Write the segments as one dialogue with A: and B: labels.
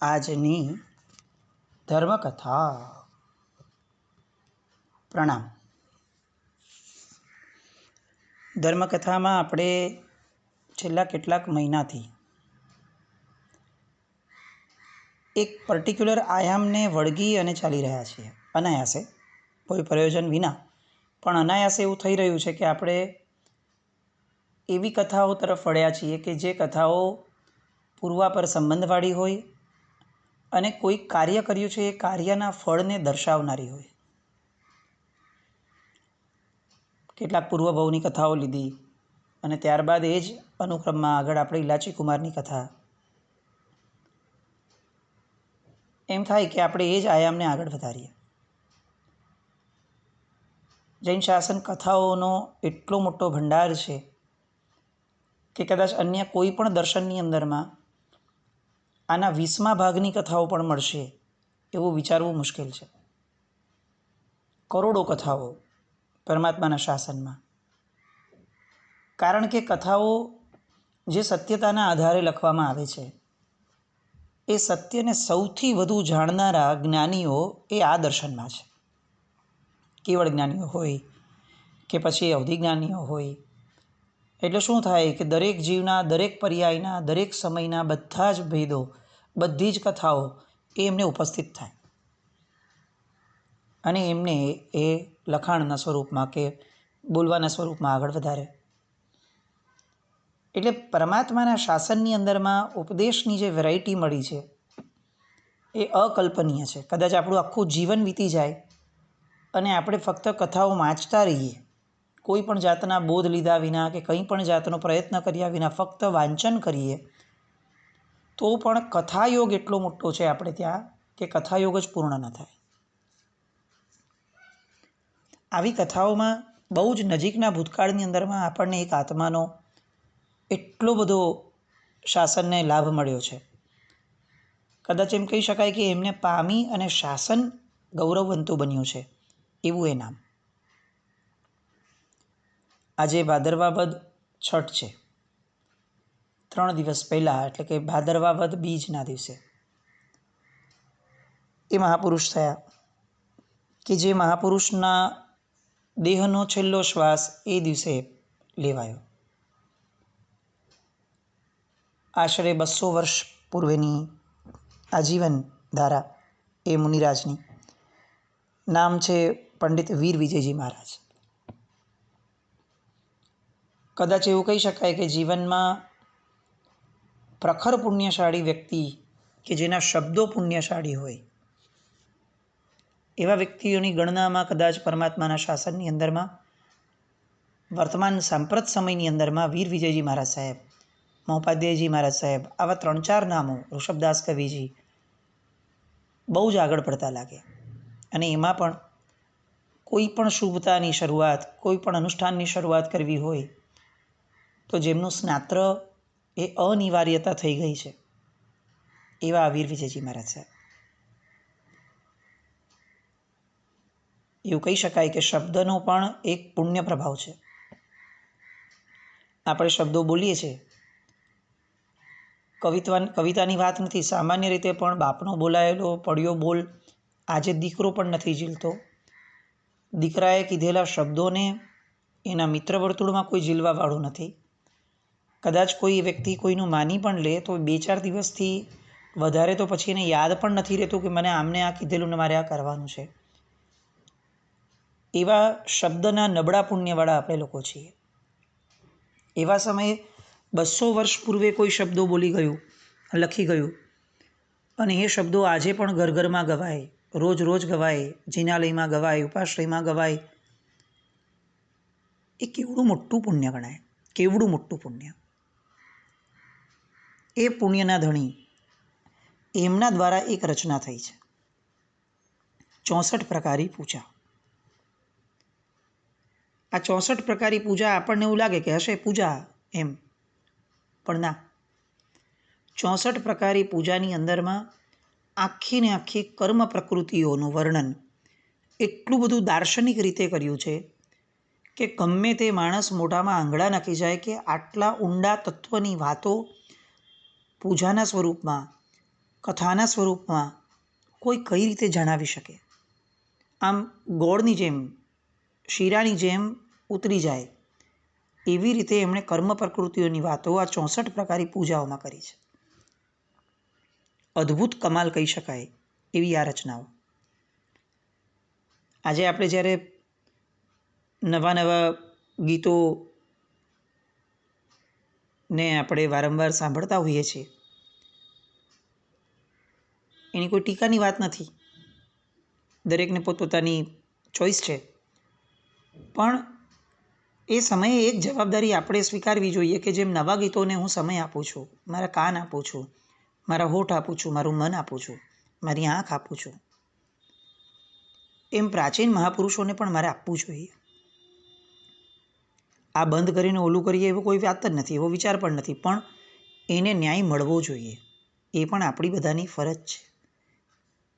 A: આજની ધર્મકથા. પ્રણામ. ધર્મકથામાં આપણે છેલ્લા કેટલાક મહિનાથી એક પર્ટિક્યુલર આયામને વળગી અને ચાલી રહ્યા છીએ. અનાયાસે, કોઈ પ્રયોજન વિના, પણ અનાયાસે એવું થઈ રહ્યું છે કે આપણે એવી કથાઓ તરફ વળ્યા છીએ કે જે કથાઓ પૂર્વાપર સંબંધવાળી હોય અને કોઈ કાર્ય કર્યું છે એ કાર્યના ફળને દર્શાવનારી હોય. કેટલાક પૂર્વભવની કથાઓ લીધી અને ત્યારબાદ એ જ અનુક્રમમાં આગળ આપણે ઇલાચી કુમારની કથા. એમ થાય કે આપણે એ જ આયામને આગળ વધારીએ. જૈન શાસન કથાઓનો એટલો મોટો ભંડાર છે કે કદાચ અન્ય કોઈ પણ દર્શનની અંદરમાં આના 20મા ભાગની કથાઓ પણ મળશે એવું વિચારવું મુશ્કેલ છે. કરોડો કથાઓ પરમાત્માના શાસનમાં. કારણ કે કથાઓ જે સત્યતાના આધારે લખવામાં આવે છે એ સત્યને સૌથી વધુ જાણનારા જ્ઞાનીઓ એ આ દર્શનમાં છે. કેવળ જ્ઞાનીઓ હોય કે પછી અવધિ જ્ઞાનીઓ હોય. એટલે શું થાય કે દરેક જીવના, દરેક પર્યાયના, દરેક સમયના બધા જ ભેદો, બધી જ કથાઓ એ એમને ઉપસ્થિત થાય અને એમને એ લખાણના સ્વરૂપમાં કે બોલવાના સ્વરૂપમાં આગળ વધારે. એટલે પરમાત્માના શાસનની અંદરમાં ઉપદેશની જે વેરાયટી મળી છે એ અકલ્પનીય છે. કદાચ આપણું આખું જીવન વીતી જાય અને આપણે ફક્ત કથાઓ વાંચતા રહીએ, કોઈ પણ જાતના બોધ લીધા વિના કે કંઈ પણ જાતનો પ્રયત્ન કર્યા વિના ફક્ત વાંચન કરીએ તો પણ કથાયોગ એટલો મોટો છે આપણે ત્યાં કે કથાયોગ જ પૂર્ણ ન થાય. આવી કથાઓમાં બહુ જ નજીકના ભૂતકાળની અંદરમાં આપણને એક આત્માનો એટલો બધો શાસનને લાભ મળ્યો છે. કદાચ એમ કહી શકાય કે એમને પામી અને શાસન ગૌરવવંતું બન્યું છે એવું એ નામ. આજે ભાદરવા વદ છઠ છે. 3 દિવસ પહેલાં, એટલે કે ભાદરવા વદ બીજના દિવસે એ મહાપુરુષ થયા કે જે મહાપુરુષના દેહનો છેલ્લો શ્વાસ એ દિવસે લેવાયો. આશરે 200 વર્ષ પૂર્વેની આજીવન ધારા એ મુનિરાજની. નામ છે પંડિત વીર વિજયજી મહારાજ. કદાચ એવું કહી શકાય કે જીવનમાં પ્રખર પુણ્યશાળી વ્યક્તિ કે જેના શબ્દો પુણ્યશાળી હોય એવા વ્યક્તિઓની ગણનામાં કદાચ પરમાત્માના શાસનની અંદરમાં વર્તમાન સાંપ્રત સમયની અંદરમાં વીર વિજયજી મહારાજ સાહેબ, મહોપાધ્યાયજી મહારાજ સાહેબ, આવા 3-4 નામો, ઋષભદાસ કવિજી બહુ જ આગળ પડતા લાગે. અને એમાં પણ કોઈ પણ શુભતાની શરૂઆત, કોઈ પણ અનુષ્ઠાનની શરૂઆત કરવી હોય તો જેમનું સ્નાત્ર એ અનિવાર્યતા થઈ ગઈ છે એવા વીર વિજયજી મહારાજ સાહેબ. એવું કહી શકાય કે શબ્દનો પણ એક પુણ્ય પ્રભાવ છે. આપણે શબ્દો બોલીએ છીએ, કવિતાની વાત નથી, સામાન્ય રીતે પણ બાપનો બોલાયેલો પડ્યો બોલ આજે દીકરો પણ નથી ઝીલતો. દીકરાએ કીધેલા શબ્દોને એના મિત્ર વર્તુળમાં કોઈ ઝીલવાવાળું નથી. કદાચ કોઈ વ્યક્તિ કોઈનું માની પણ લે તો 2-4 દિવસથી વધારે તો પછી એને યાદ પણ નથી રહેતું કે મને આમને આ કીધેલું ને મારે આ કરવાનું છે. એવા શબ્દના નબળા પુણ્યવાળા આપણે લોકો છીએ. એવા સમયે 200 વર્ષ પૂર્વે કોઈ શબ્દો બોલી ગયું, લખી ગયું અને એ શબ્દો આજે પણ ઘર ઘરમાં ગવાય, રોજ રોજ ગવાય, જિનાલયમાં ગવાય, ઉપાશ્રયમાં ગવાય. એ કેવડું મોટું પુણ્ય ગણાય, કેવડું મોટું પુણ્ય. એ પુણ્યના ધણી એમના દ્વારા એક રચના થઈ છે 64 પ્રકારી પૂજા. આ 64 પ્રકારી પૂજા આપણને એવું લાગે કે હશે પૂજા એમ, પણ ના. 64 પ્રકારી પૂજાની અંદરમાં આખી ને આખી કર્મ પ્રકૃતિઓનું વર્ણન એટલું બધું દાર્શનિક રીતે કર્યું છે કે ગમે તે માણસ મોઢામાં આંગળા નાખી જાય કે આટલા ઊંડા તત્વની વાતો પૂજાના સ્વરૂપમાં કથાના સ્વરૂપમાં કોઈ કઈ રીતે જણાવી શકે? આમ ગોળની જેમ, શીરાની જેમ ઉતરી જાય એવી રીતે એમણે કર્મ પ્રકૃતિઓની વાતો આ 64 પ્રકારની પૂજાઓમાં કરી છે. અદ્ભુત કમાલ કહી શકાય એવી આ રચનાઓ. આજે આપણે જ્યારે નવા નવા ગીતો ને આપણે વારંવાર સાંભળતા હોઈએ છીએ, એની કોઈ ટીકાની વાત નથી, દરેકને પોતપોતાની ચોઈસ છે, પણ એ સમયે એક જવાબદારી આપણે સ્વીકારવી જોઈએ કે જેમ નવા ગીતોને હું સમય આપું છું, મારા કાન આપું છું, મારા હોઠ આપું છું, મારું મન આપું છું, મારી આંખ આપું છું, એમ પ્રાચીન મહાપુરુષોને પણ મારે આપવું જોઈએ. આ બંધ કરીને ઓલું કરીએ એવો કોઈ વાત જ નથી, એવો વિચાર પણ નથી, પણ એને ન્યાય મળવો જોઈએ. એ પણ આપણી બધાની ફરજ છે.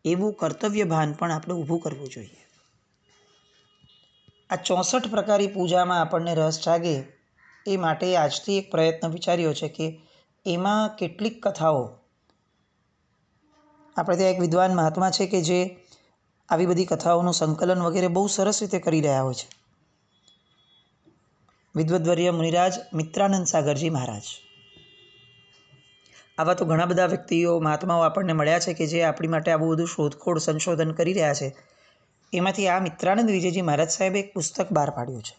A: એવું કર્તવ્ય ભાન પણ આપણે ઊભું કરવું જોઈએ. આ 64 પ્રકારની પૂજામાં આપણને રસ જાગે એ માટે આજથી એક પ્રયત્ન વિચાર્યો છે કે એમાં કેટલીક કથાઓ, આપણે ત્યાં એક વિદ્વાન મહાત્મા છે કે જે આવી બધી કથાઓનું સંકલન વગેરે બહુ સરસ રીતે કરી રહ્યા હોય છે, વિદ્વદ્વર્ય મુનિરાજ મિત્રાનંદ સાગરજી મહારાજ. આવા તો ઘણા બધા વ્યક્તિઓ, મહાત્માઓ આપણને મળ્યા છે કે જે આપણી માટે આવું બધું શોધખોળ, સંશોધન કરી રહ્યા છે. એમાંથી આ મિત્રાનંદ વિજયજી મહારાજ સાહેબે એક પુસ્તક બહાર પાડ્યું છે,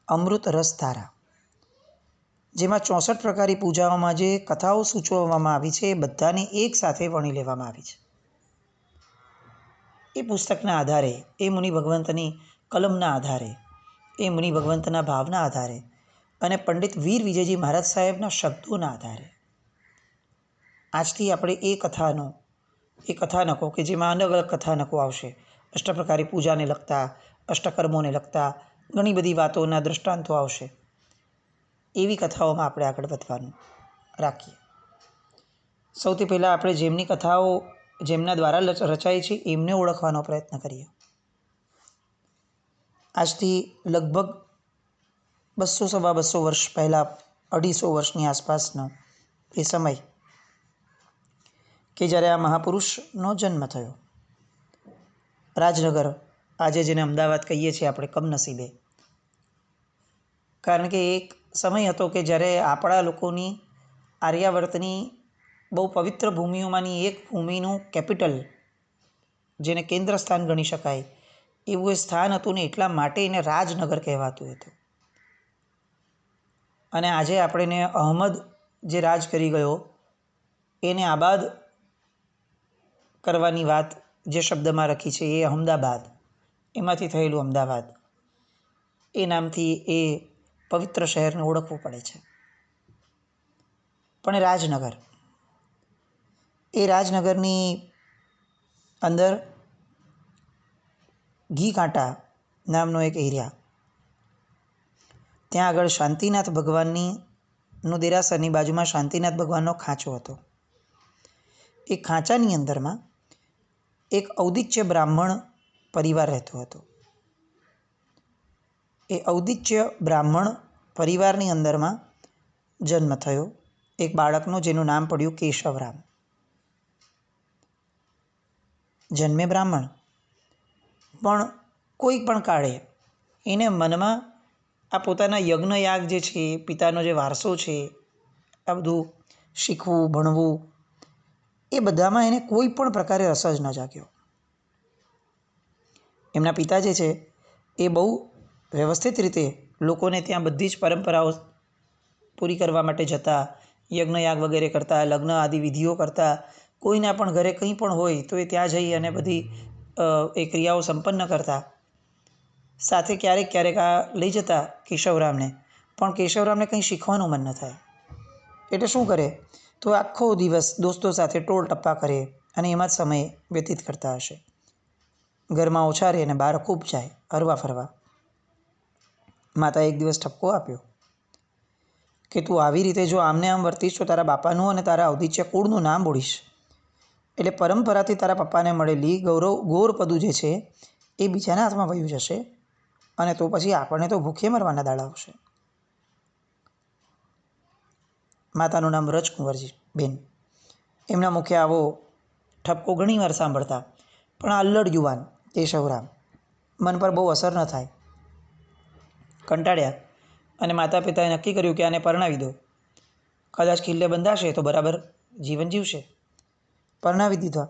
A: અમૃત રસ ધારા, જેમાં 64 પ્રકારની પૂજાઓમાં જે કથાઓ સૂચવવામાં આવી છે એ બધાને એક સાથે વણી લેવામાં આવી છે. એ પુસ્તકના આધારે, એ મુનિ ભગવંતની કલમના આધારે, એ મુનિ ભગવંતના ભાવના આધારે અને પંડિત વીર વિજયજી મહારાજ સાહેબના શબ્દોના આધારે આજથી આપણે એ કથાનકો કે જેમાં અલગ અલગ કથાનકો આવશે, અષ્ટપ્રકારી પૂજાને લગતા, અષ્ટકર્મોને લગતા ઘણી બધી વાતોના દૃષ્ટાંતો આવશે, એવી કથાઓમાં આપણે આગળ વધવાનું રાખીએ. સૌથી પહેલાં આપણે જેમની કથાઓ જેમના દ્વારા રચાય છે એમને ઓળખવાનો પ્રયત્ન કરીએ. આજથી લગભગ 200-250 વર્ષ પહેલાં, 250 વર્ષની આસપાસનો એ સમય કે જ્યારે આ મહાપુરુષનો જન્મ થયો. રાજનગર, આજે જેને અમદાવાદ કહીએ છીએ આપણે કમનસીબે, કારણ કે એક સમય હતો કે જ્યારે આપણા લોકોની આર્યાવર્તની બહુ પવિત્ર ભૂમિઓમાંની એક ભૂમિનું કેપિટલ, જેને કેન્દ્ર સ્થાન ગણી શકાય એવું એ સ્થાન હતું ને એટલા માટે એને રાજનગર કહેવાતું હતું. અને આજે આપણે અહમદ જે રાજ કરી ગયો એને આબાદ કરવાની વાત જે શબ્દમાં રાખી છે એ અહમદાબાદ, એમાંથી થયેલું અમદાવાદ, એ નામથી એ પવિત્ર શહેરને ઓળખવું પડે છે. પણ એ રાજનગરની અંદર ઘી કાંટા નામનો એક એરિયા, ત્યાં આગળ શાંતિનાથ ભગવાનનું દેરાસરની બાજુમાં શાંતિનાથ ભગવાનનો ખાંચો હતો. એ ખાંચાની અંદરમાં એક ઔદિચ્ય બ્રાહ્મણ પરિવાર રહેતો હતો. એ ઔદિચ્ય બ્રાહ્મણ પરિવારની અંદરમાં જન્મ થયો એક બાળકનો, જેનું નામ પડ્યું કેશવરામ. જન્મે બ્રાહ્મણ, પણ કોઈ પણ કાળે એને મનમાં આ પોતાના યજ્ઞયાગ જે છે, પિતાનો જે વારસો છે, આ બધું શીખવું, ભણવું, એ બધામાં એને કોઈ પણ પ્રકારે રસ જ ન જાગ્યો. એમના પિતા જે છે એ બહુ વ્યવસ્થિત રીતે લોકોને ત્યાં બધી જ પરંપરાઓ પૂરી કરવા માટે જતા, યજ્ઞયાગ વગેરે કરતા, લગ્ન આદિ વિધિઓ કરતા, કોઈના પણ ઘરે કંઈ પણ હોય તો એ ત્યાં જઈ અને બધી એ ક્રિયાઓ સંપન્ન કરતા. સાથે ક્યારેક આ લઈ જતા કેશવરામને, પણ કેશવરામને કંઈ શીખવાનું મન ન થાય એટલે શું કરે તો આખો દિવસ દોસ્તો સાથે ટોળ ટપ્પા કરે અને એમાં જ સમય વ્યતીત કરતા હશે. ઘરમાં ઓછા રહે અને બહાર ખૂબ જાય હરવા ફરવા. માતાએ એક દિવસ ઠપકો આપ્યો કે તું આવી રીતે જો આમને આમ વર્તીશ તો તારા બાપાનું અને તારા ઔદિચ્ય કુળનું નામ બોલીશ, એટલે પરંપરાથી તારા પપ્પાને મળેલી ગૌરપદું જે છે એ બીજાના હાથમાં વયું જશે અને તો પછી આપણને તો ભૂખે મરવાના દાડા આવશે. માતાનું નામ રજકુંવરજી બેન. એમના મુખે આવો ઠપકો ઘણીવાર સાંભળતા. પણ આ અલ્લડ યુવાન કેશવરામ મન પર બહુ અસર ન થાય. કંટાળ્યા અને માતા પિતાએ નક્કી કર્યું કે આને પરણાવી દો. કદાચ કિલ્લે બંધાશે તો બરાબર જીવન જીવશે. પરણાવી દીધા.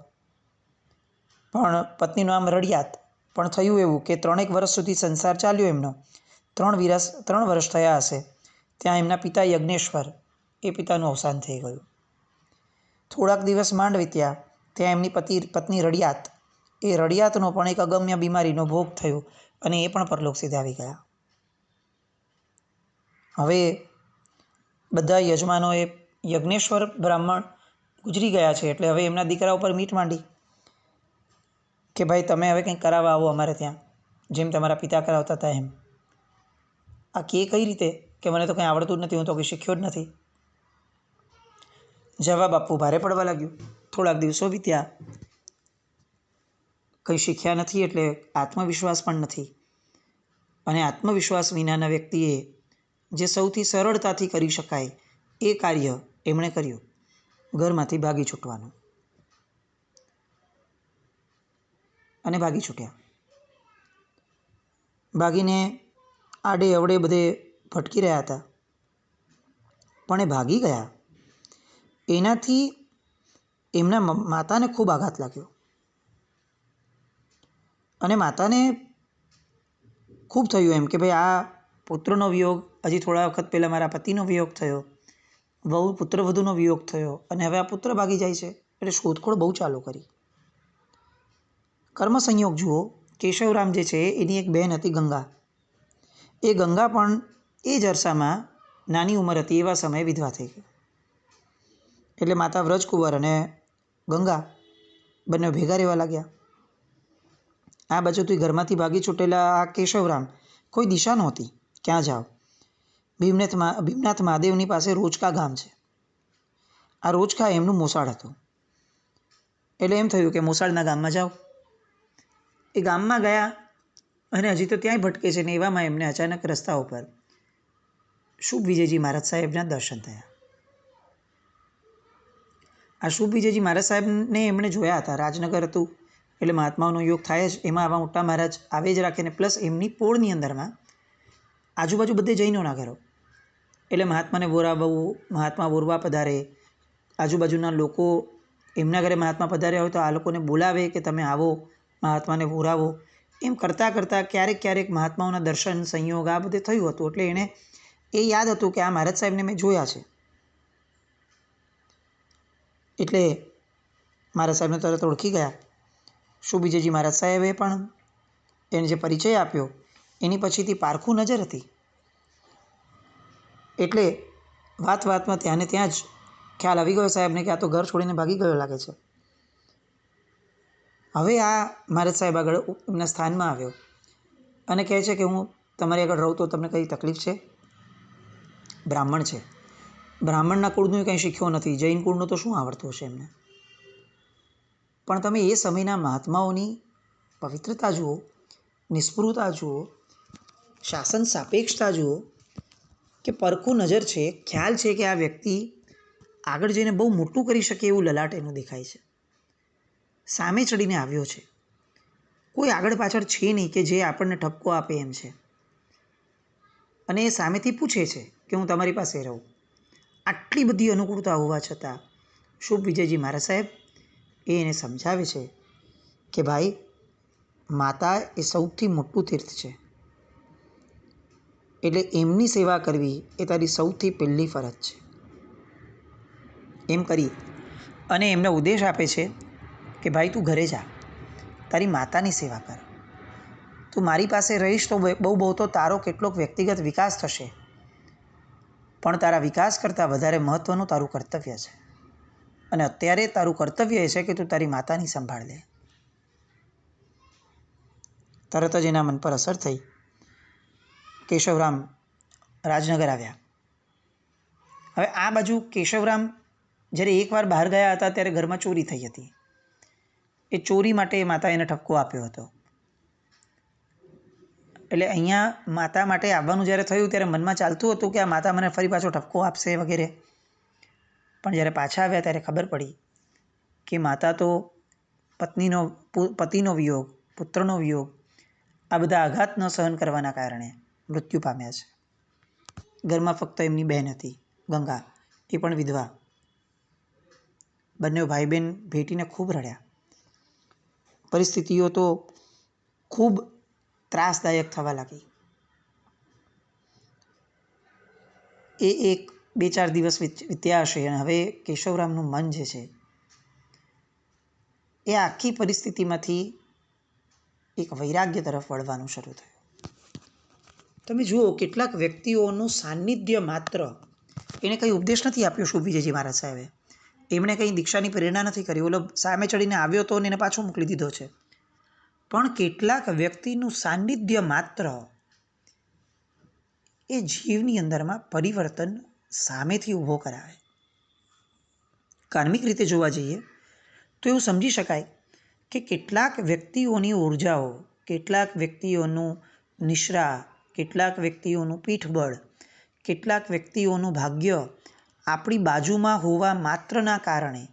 A: પણ પત્નીનું નામ રડિયાત. પણ થયું એવું કે 3 વર્ષ સુધી સંસાર ચાલ્યો એમનો. 3 વર્ષ થયા હશે ત્યાં એમના પિતા યજ્ઞેશ્વર એ પિતાનું અવસાન થઈ ગયું. થોડાક દિવસ માંડ વીત્યા ત્યાં એમની પત્ની રડિયાત એ રડિયાતનો પણ એક અગમ્ય બીમારીનો ભોગ થયો અને એ પણ પરલોક સિધાવી ગયા. હવે બધા યજમાનોએ યજ્ઞેશ્વર બ્રાહ્મણ ગુજરી ગયા છે એટલે હવે એમના દીકરા ઉપર મીટ માંડી કે ભાઈ તમે હવે કંઈક કરાવવા આવો અમારે ત્યાં, જેમ તમારા પિતા કરાવતા હતા એમ. આ કઈ રીતે કે મને તો કંઈ આવડતું જ નથી, હું તો કંઈ શીખ્યો જ નથી. જવાબ આપવું ભારે પડવા લાગ્યું. થોડાક દિવસો વીત્યા. કંઈ શીખ્યા નથી એટલે આત્મવિશ્વાસ પણ નથી. અને આત્મવિશ્વાસ વિનાના વ્યક્તિએ જે સૌથી સરળતાથી કરી શકાય એ કાર્ય એમણે કર્યું, ઘરમાંથી ભાગી છૂટવાનું. અને ભાગી છૂટ્યા. ભાગીને આડે અવડે બધે ભટકી રહ્યા હતા. પણ એ ભાગી ગયા એનાથી એમના માતાને ખૂબ આઘાત લાગ્યો. અને માતાને ખૂબ થયું એમ કે ભાઈ આ પુત્રનો વિયોગ, હજી થોડા વખત પહેલાં મારા પતિનો વિયોગ થયો, પુત્રવધૂનો વિયોગ થયો અને હવે આ પુત્ર ભાગી જાય છે. એટલે શોધખોળ બહુ ચાલુ કરી. કર્મ સંયોગ જુઓ, કેશવરામ જે છે એની એક બહેન હતી ગંગા. એ ગંગા પણ એ જ અરસામાં નાની ઉંમર હતી એવા સમયે વિધવા થઈ ગઈ. એટલે માતા વ્રજકુંવર અને ગંગા બંને ભેગા રહેવા લાગ્યા. આ બાજુથી ઘરમાંથી ભાગી છૂટેલા આ કેશવરામ કોઈ દિશા નહોતી, ક્યાં જાઓ. ભીમનાથ મહાદેવની પાસે રોચકા ગામ છે. આ રોચકા એમનું મોસાળ હતું. એટલે એમ થયું કે મોસાળના ગામમાં જાઓ. એ ગામમાં ગયા અને હજી તો ત્યાંય ભટકે છે ને એવામાં એમને અચાનક રસ્તા ઉપર શુભ વિજયજી મહારાજ સાહેબના દર્શન થયા. આ શુભ વિજયજી મહારાજ સાહેબને એમણે જોયા હતા. રાજનગર હતું એટલે મહાત્માઓનો યોગ થાય જ, એમાં આવા મોટા મહારાજ આવે જ રાખે ને પ્લસ એમની પોળની અંદરમાં આજુબાજુ બધે જૈનોના ઘરો. એટલે મહાત્માને બોરાવવું, મહાત્મા બોરવા પધારે, આજુબાજુના લોકો એમના ઘરે મહાત્મા પધાર્યા હોય તો આ લોકોને બોલાવે કે તમે આવો, મહાત્માને બોરાવો. એમ કરતાં કરતાં ક્યારેક મહાત્માઓના દર્શન સંયોગ આ બધે થયું હતું. એટલે એણે એ યાદ હતું કે આ મહારાજ સાહેબને મેં જોયા છે. એટલે મહારાજ સાહેબને તરત ઓળખી ગયા. શુભ વિજયજી મહારાજ સાહેબે પણ એને જે પરિચય આપ્યો એની પછીથી પારખું નજર હતી. એટલે વાતમાં ત્યાં જ ખ્યાલ આવી ગયો સાહેબને કે આ તો ઘર છોડીને ભાગી ગયો લાગે છે. હવે આ મહારાજ સાહેબ આગળ એમના સ્થાનમાં આવ્યો અને કહે છે કે હું તમારી આગળ રહું તો તમને કઈ તકલીફ છે? બ્રાહ્મણ છે, બ્રાહ્મણના કુળનું કંઈ શીખ્યો નથી, જૈન કુળનું તો શું આવડતું હશે એમને. પણ તમે એ સમયના મહાત્માઓની પવિત્રતા જુઓ, નિસ્પૃહતા જુઓ, શાસન સાપેક્ષતા જુઓ કે પરખું નજર છે, ખ્યાલ છે કે આ વ્યક્તિ આગળ જઈને બહુ મોટું કરી શકે એવું લલાટ એનું દેખાય છે. સામે ચડીને આવ્યો છે, કોઈ આગળ પાછળ છે નહીં કે જે આપણને ઠપકો આપે એમ છે. અને એ સામેથી પૂછે છે કે હું તમારી પાસે રહું. આટલી બધી અનુકૂળતા હોવા છતાં શુભ વિજયજી મહારાજ સાહેબ એને સમજાવે છે કે ભાઈ માતા એ સૌથી મોટું તીર્થ છે. એટલે એમની સેવા કરવી એ તારી સૌથી પહેલી ફરજ છે. એમ કરી અને એમને ઉદ્દેશ આપે છે કે ભાઈ તું ઘરે જા, તારી માતાની સેવા કર. તું મારી પાસે રહીશ તો બહુ તો તારો કેટલોક વ્યક્તિગત વિકાસ થશે, પણ તારા વિકાસ કરતાં વધારે મહત્ત્વનું તારું કર્તવ્ય છે. અને અત્યારે તારું કર્તવ્ય એ છે કે તું તારી માતાની સંભાળ લે. તરત જ એના મન પર અસર થઈ. કેશવરામ રાજનગર આવ્યા. હવે આ બાજુ કેશવરામ જ્યારે એકવાર બહાર ગયા હતા ત્યારે ઘરમાં ચોરી થઈ હતી. એ ચોરી માટે માતા એને ઠપકો આપ્યો હતો. એટલે અહીંયા માતા માટે આવવાનું જ્યારે થયું ત્યારે મનમાં ચાલતું હતું કે આ માતા મને ફરી પાછો ઠપકો આપશે વગેરે. પણ જ્યારે પાછા આવ્યા ત્યારે ખબર પડી કે માતા તો પતિનો વિયોગ, પુત્રનો વિયોગ, આ બધા આઘાત ન સહન કરવાના કારણે મૃત્યુ પામ્યા છે. ઘરમાં ફક્ત એમની બહેન હતી ગંગા, એ પણ વિધવા. બંને ભાઈ બહેન ભેટીને ખૂબ રડ્યા. પરિસ્થિતિઓ તો ખૂબ ત્રાસદાયક થવા લાગી. એ 1-2-4 દિવસ વીત્યા હશે અને હવે કેશવરામનું મન જે છે એ આખી પરિસ્થિતિમાંથી એક વૈરાગ્ય તરફ વળવાનું શરૂ થયું. તમે જુઓ, કેટલાક વ્યક્તિઓનું સાનિધ્ય માત્ર, એને કંઈ ઉપદેશ નથી આપ્યો શુભ વિજયજી મહારાજ સાહેબે, એમણે કંઈ દીક્ષાની પ્રેરણા નથી કરી. ઓલો સામે ચડીને આવ્યો તો ને એને પાછો મોકલી દીધો છે. પણ કેટલાક વ્યક્તિનું સાનિધ્ય માત્ર એ જીવની અંદરમાં પરિવર્તન સામેથી ઊભો કરાવે. કાર્મિક રીતે જોવા જઈએ તો એવું સમજી શકાય કે કેટલાક વ્યક્તિઓની ઉર્જાઓ, કેટલાક વ્યક્તિઓનું નિશ્રા, કેટલાક વ્યક્તિઓનું પીઠબળ, કેટલાક વ્યક્તિઓનું ભાગ્ય આપણી બાજુમાં હોવા માત્રના કારણે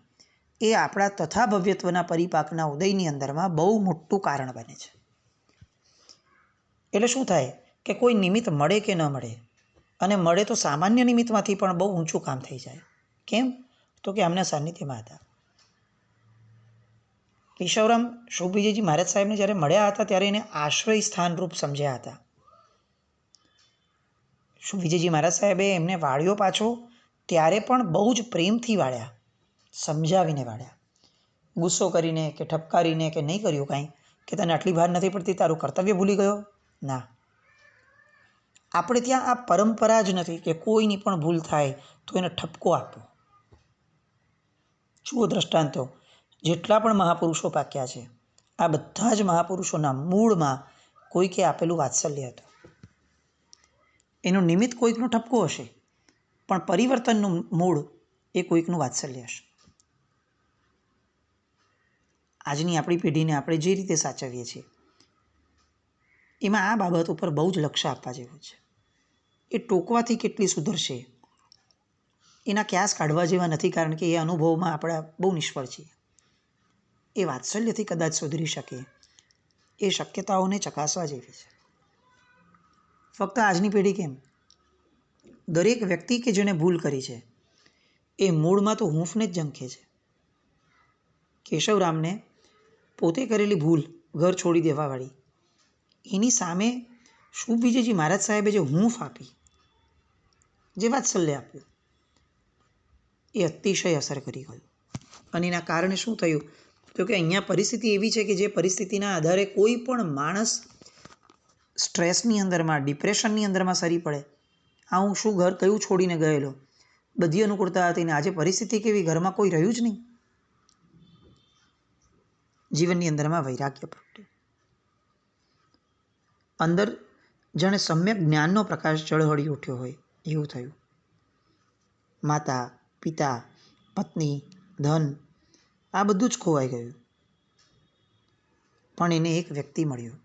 A: એ આપણા તથાભવ્યત્વના પરિપાકના ઉદયની અંદરમાં બહુ મોટું કારણ બને છે. એટલે શું થાય કે કોઈ નિમિત્ત મળે કે ન મળે, અને મળે તો સામાન્ય નિમિત્તમાંથી પણ બહુ ઊંચું કામ થઈ જાય. કેમ? તો કે આમના સાનિધ્યમાં હતા. કેશવરામ શુભ વિજયજી મહારાજ સાહેબને જ્યારે મળ્યા હતા ત્યારે એને આશ્રય સ્થાનરૂપ સમજ્યા હતા. શુભ વિજયજી મહારાજ સાહેબે એમને વાળ્યો પાછો, ત્યારે પણ બહુ જ પ્રેમથી વાળ્યા, સમજાવીને વાળ્યા. ગુસ્સો કરીને કે ઠપકારીને કે નહીં કર્યું કાંઈ, કે તને આટલી ભાર નથી પડતી, તારું કર્તવ્ય ભૂલી ગયો. ના, આપણે ત્યાં આ પરંપરા જ નથી કે કોઈની પણ ભૂલ થાય તો એને ઠપકો આપવો. જુઓ દ્રષ્ટાંતો, જેટલા પણ મહાપુરુષો પાક્યા છે, આ બધા જ મહાપુરુષોના મૂળમાં કોઈકે આપેલું વાત્સલ્ય હતું. એનું નિમિત્ત કોઈકનો ઠપકો હશે, પણ પરિવર્તનનું મૂળ એ કોઈકનું વાત્સલ્ય હશે. આજની આપણી પેઢીને આપણે જે રીતે સાચવીએ છીએ એમાં આ બાબત ઉપર બહુ જ લક્ષ્ય આપવા જેવું છે. એ ટોકવાથી કેટલી સુધરશે એના ક્યાસ કાઢવા જેવા નથી, કારણ કે એ અનુભવમાં આપણે બહુ નિષ્ફળ છીએ. એ વાત્સલ્યથી કદાચ સુધરી શકે, એ શક્યતાઓને ચકાસવા જેવી છે. ફક્ત આજની પેઢી કેમ, દરેક વ્યક્તિ કે જેણે ભૂલ કરી છે એ મૂળમાં તો હૂંફને જ ઝંખે છે. કેશવરામને પોતે કરેલી ભૂલ, ઘર છોડી દેવાવાળી, એની સામે શુભ વિજયજી મહારાજ સાહેબે જે હૂંફ આપી, જે વાત્સલ્ય આપ્યું, એ અતિશય અસર કરી ગયું. અને એના કારણે શું થયું, તો કે અહીંયા પરિસ્થિતિ એવી છે કે જે પરિસ્થિતિના આધારે કોઈ પણ માણસ સ્ટ્રેસની અંદરમાં, ડિપ્રેશનની અંદરમાં સરી પડે. આ હું શું ઘર કયું છોડીને ગયેલો, બધી અનુકૂળતા હતી ને આજે પરિસ્થિતિ કેવી, ઘરમાં કોઈ રહ્યું જ નહીં. જીવનની અંદરમાં વૈરાગ્ય પ્રગટ્યું. અંદર જાણે સમ્યક જ્ઞાનનો પ્રકાશ ઝળહળી ઉઠ્યો હોય એવું થયું. માતા, પિતા, પત્ની, ધન, આ બધું જ ખોવાઈ ગયું. પણ એને એક વ્યક્તિ મળ્યો,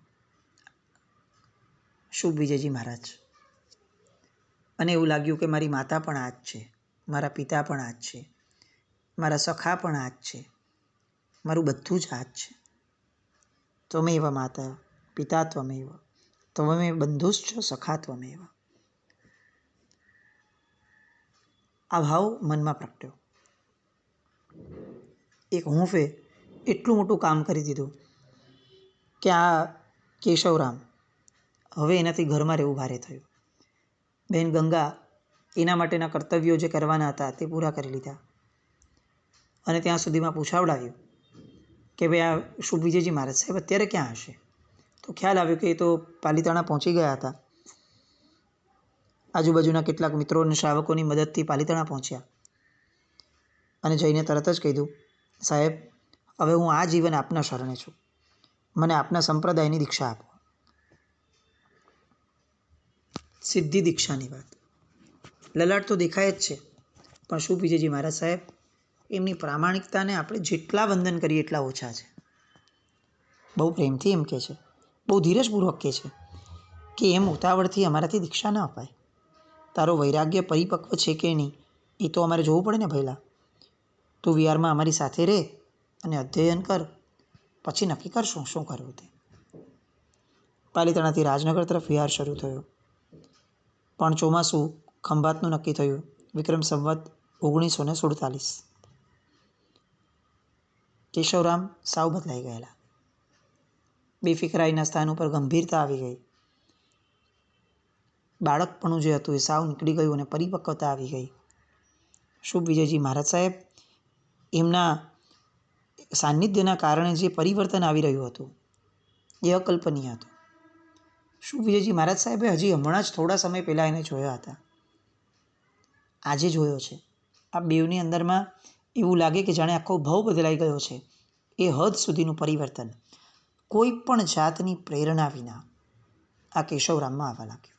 A: શુભ વિજયજી મહારાજ. અને એવું લાગ્યું કે મારી માતા પણ આ જ છે, મારા પિતા પણ આ જ છે, મારા સખા પણ આ જ છે, મારું બધું જ આ જ છે. ત્વમેવ માતા પિતા ત્વમેવ, ત્વમેવ બંધુશ્ચ સખા ત્વમેવ. આ ભાવ મનમાં પ્રગટ્યો. એક હૂંફે એટલું મોટું કામ કરી દીધું કે આ કેશવરામ હવે એનાથી ઘરમાં રહેવું ભારે થયું. બહેન ગંગા એના માટેના કર્તવ્યો જે કરવાના હતા તે પૂરા કરી લીધા. અને ત્યાં સુધીમાં પૂછાવડાવ્યું કે ભાઈ આ શુભ વિજયજી મહારાજ સાહેબ અત્યારે ક્યાં હશે? તો ખ્યાલ આવ્યો કે એ તો પાલીતાણા પહોંચી ગયા હતા. આજુબાજુના કેટલાક મિત્રો અને શ્રાવકોની મદદથી પાલીતાણા પહોંચ્યા અને જઈને તરત જ કીધું, સાહેબ હવે હું આ જીવન આપના શરણે છું, મને આપના સંપ્રદાયની દીક્ષા આપો. સિદ્ધિ દીક્ષાની વાત, લલાટ તો દેખાય જ છે, પણ શુભ વિજયજી મહારાજ સાહેબ એમની પ્રામાણિકતાને આપણે જેટલા વંદન કરીએ એટલા ઓછા છે. બહુ પ્રેમથી એમ કહે છે, બહુ ધીરજપૂર્વક કહે છે કે એમ ઉતાવળથી અમારાથી દીક્ષા ન અપાય. તારો વૈરાગ્ય પરિપક્વ છે કે નહીં એ તો અમારે જોવું પડે ને પહેલાં. તું વિહારમાં અમારી સાથે રહે અને અધ્યયન કર, પછી નક્કી કરશું શું કરવું તે. પાલીતાણાથી રાજનગર તરફ વિહાર શરૂ થયો. પણ ચોમાસું ખંભાતનું નક્કી થયું. વિક્રમ સંવત 1947. કેશવરામ સાવ બદલાઈ ગયેલા. બેફિકરાઈના સ્થાન ઉપર ગંભીરતા આવી ગઈ. બાળકપણું જે હતું એ સાવ નીકળી ગયું અને પરિપક્વતા આવી ગઈ. શુભ વિજયજી મહારાજ સાહેબ એમના સાનિધ્યના કારણે જે પરિવર્તન આવી રહ્યું હતું એ અકલ્પનીય હતું. શુભ વિજયજી મહારાજ સાહેબે હજી હમણાં જ થોડા સમય પહેલાં એને જોયા હતા. આજે જોયો છે. આ બેવની અંદરમાં એવું લાગે કે જાણે આખો ભાવ બદલાઈ ગયો છે. એ હદ સુધીનું પરિવર્તન કોઈ પણ જાતની પ્રેરણા વિના આ કેશવરામમાં આવવા લાગ્યું.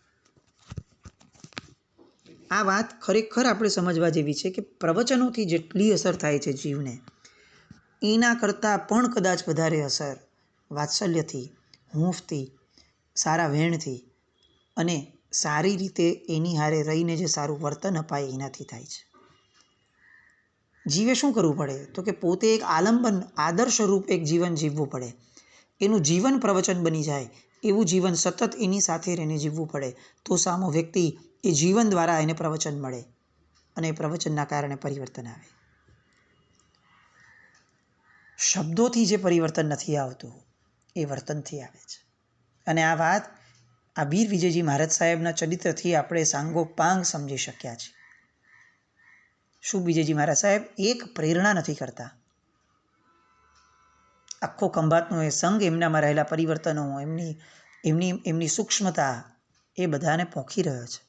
A: આ વાત ખરેખર આપણે સમજવા જેવી છે કે પ્રવચનોથી જેટલી અસર થાય છે જીવને, એના કરતાં પણ કદાચ વધારે અસર વાત્સલ્યથી, હૂંફથી, સારા વહેણથી અને સારી રીતે એની હારે રહીને જે સારું વર્તન અપાય એનાથી થાય છે. જીવે શું કરવું પડે તો કે પોતે એક આલંબન આદર્શરૂપ એક જીવન જીવવું પડે. એનું જીવન પ્રવચન બની જાય એવું જીવન સતત એની સાથે રહીને જીવવું પડે. તો સામો વ્યક્તિ એ જીવન દ્વારા એને પ્રવચન મળે અને એ પ્રવચનના કારણે પરિવર્તન આવે. શબ્દોથી જે પરિવર્તન નથી આવતું એ વર્તનથી આવે છે. અને આ વાત આ વીર વિજયજી મહારાજ સાહેબના ચરિત્રથી આપણે સાંગોપાંગ સમજી શક્યા છીએ. શુભ વિજયજી મહારાજ સાહેબ એક પ્રેરણા નથી કરતા. આખો ખંભાતનો એ સંઘ, એમનામાં રહેલા પરિવર્તનો, એમની સૂક્ષ્મતા એ બધાને પોંખી રહ્યો છે.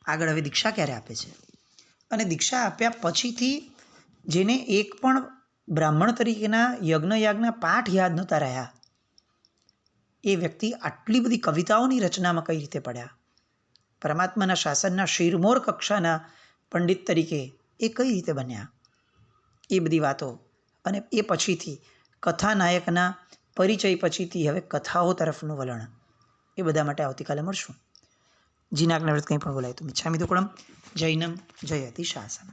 A: આગળ હવે દીક્ષા ક્યારે આપે છે અને દીક્ષા આપ્યા પછીથી જેને એક પણ બ્રાહ્મણ તરીકેના યજ્ઞના પાઠ યાદ નહોતા રહ્યા એ વ્યક્તિ આટલી બધી કવિતાઓની રચનામાં કઈ રીતે પડ્યા, પરમાત્માના શાસનના શિરમોર કક્ષાના પંડિત તરીકે એ કઈ રીતે બન્યા, એ બધી વાતો અને એ પછીથી કથાનાયકના પરિચય પછીથી હવે કથાઓ તરફનું વલણ, એ બધા માટે આવતીકાલે મળશું. જીનાજ્ઞા વ્રત કંઈ પણ બોલાય તો મિચ્છામિ દુક્કડમ. જૈનમ જયતિ શાસનમ.